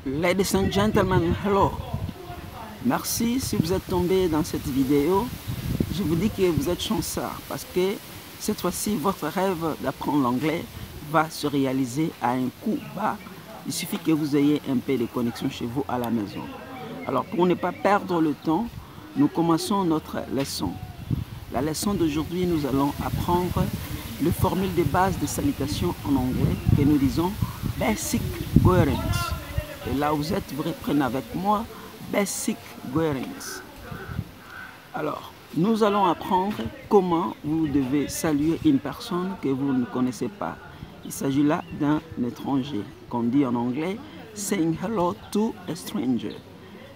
Ladies and gentlemen, hello. Merci si vous êtes tombé dans cette vidéo. Je vous dis que vous êtes chanceux parce que cette fois-ci, votre rêve d'apprendre l'anglais va se réaliser à un coup bas. Il suffit que vous ayez un peu de connexion chez vous à la maison. Alors, pour ne pas perdre le temps, nous commençons notre leçon. La leçon d'aujourd'hui, nous allons apprendre les formules de base de salutation en anglais que nous disons Basic Greetings. Et là où vous êtes, vous reprenez avec moi Basic Greetings. Alors, nous allons apprendre comment vous devez saluer une personne que vous ne connaissez pas. Il s'agit là d'un étranger, qu'on dit en anglais saying hello to a stranger.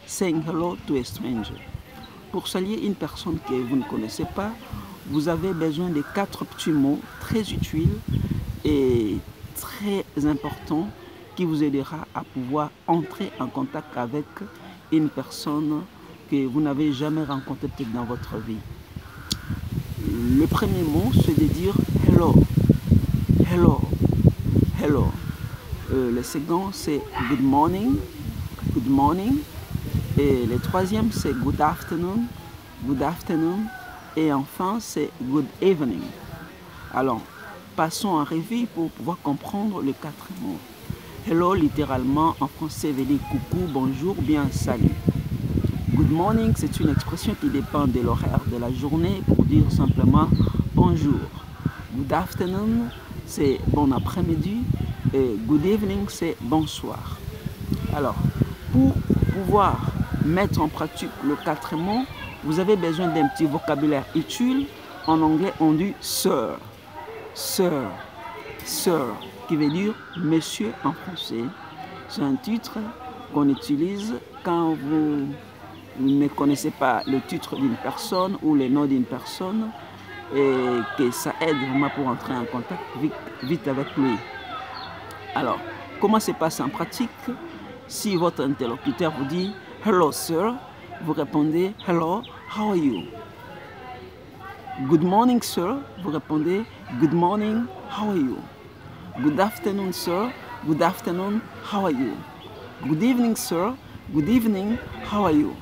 Saying hello to a stranger. Pour saluer une personne que vous ne connaissez pas, vous avez besoin de 4 petits mots très utiles et très importants qui vous aidera à pouvoir entrer en contact avec une personne que vous n'avez jamais rencontrée peut-être dans votre vie. Le premier mot, c'est de dire hello. Hello. Hello. Le second, c'est good morning. Good morning. Et le troisième, c'est good afternoon. Good afternoon. Et enfin, c'est good evening. Alors, passons en revue pour pouvoir comprendre les 4 mots. Hello, littéralement, en français, veut dire coucou, bonjour, bien salut. Good morning, c'est une expression qui dépend de l'horaire de la journée pour dire simplement bonjour. Good afternoon, c'est bon après-midi. Et good evening, c'est bonsoir. Alors, pour pouvoir mettre en pratique les 4 mots, vous avez besoin d'un petit vocabulaire utile. En anglais, on dit sir. Sir. Sir, qui veut dire monsieur en français. C'est un titre qu'on utilise quand vous ne connaissez pas le titre d'une personne ou le nom d'une personne et que ça aide vraiment pour entrer en contact vite avec lui. Alors, comment se passe en pratique? Si votre interlocuteur vous dit « Hello sir », vous répondez « Hello, how are you ?» Good morning sir, vous répondez « Good morning, how are you ?» Good afternoon sir, good afternoon, how are you? Good evening sir, good evening, how are you?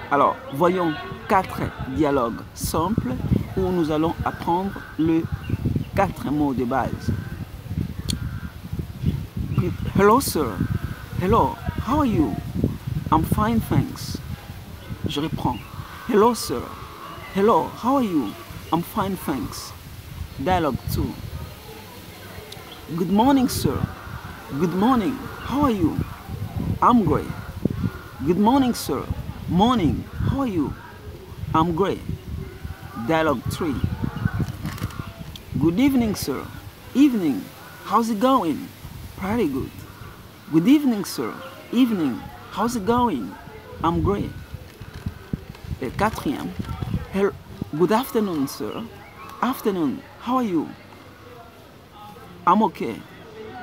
Alors, voyons 4 dialogues simples où nous allons apprendre les 4 mots de base. Hello sir, hello, how are you? I'm fine, thanks. Je reprends. Hello sir, hello, how are you? I'm fine, thanks. Dialogue 2. Good morning sir, good morning, how are you? I'm great. Good morning sir, morning, how are you? I'm great. Dialogue 3. Good evening sir, evening, how's it going? Pretty good. Good evening sir, evening, how's it going? I'm great. Et 4e. Good afternoon sir, afternoon, how are you? I'm okay.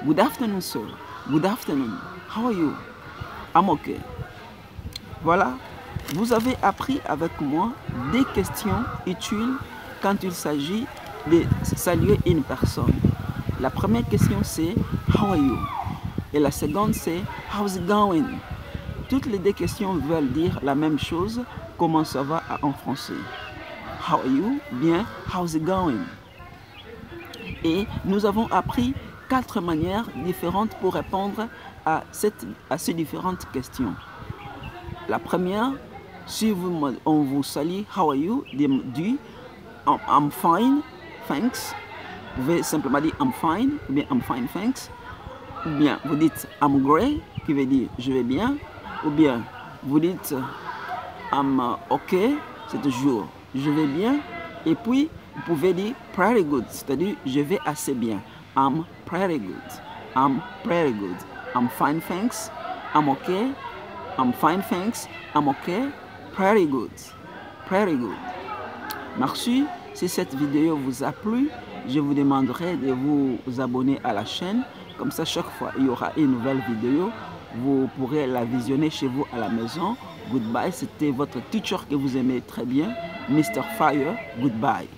Good afternoon sir, good afternoon, how are you? I'm okay. Voilà, vous avez appris avec moi des questions utiles quand il s'agit de saluer une personne. La première question c'est How are you? Et la seconde c'est How's it going? Toutes les 2 questions veulent dire la même chose. Comment ça va en français? How are you? Bien, how's it going? Et nous avons appris 4 manières différentes pour répondre à ces différentes questions. La première, si on vous salue, how are you? Dit I'm fine, thanks. Vous pouvez simplement dire I'm fine, ou bien I'm fine, thanks. Ou bien vous dites I'm great, qui veut dire je vais bien. Ou bien vous dites I'm okay, c'est toujours je vais bien. Et puis vous pouvez dire pretty good, c'est-à-dire je vais assez bien. I'm pretty good. I'm pretty good. I'm fine, thanks. I'm okay. I'm fine, thanks. I'm okay. Pretty good. Pretty good. Merci. Si cette vidéo vous a plu, je vous demanderai de vous abonner à la chaîne. Comme ça, chaque fois il y aura une nouvelle vidéo, vous pourrez la visionner chez vous à la maison. Goodbye. C'était votre teacher que vous aimez très bien, Mr. Fire. Goodbye.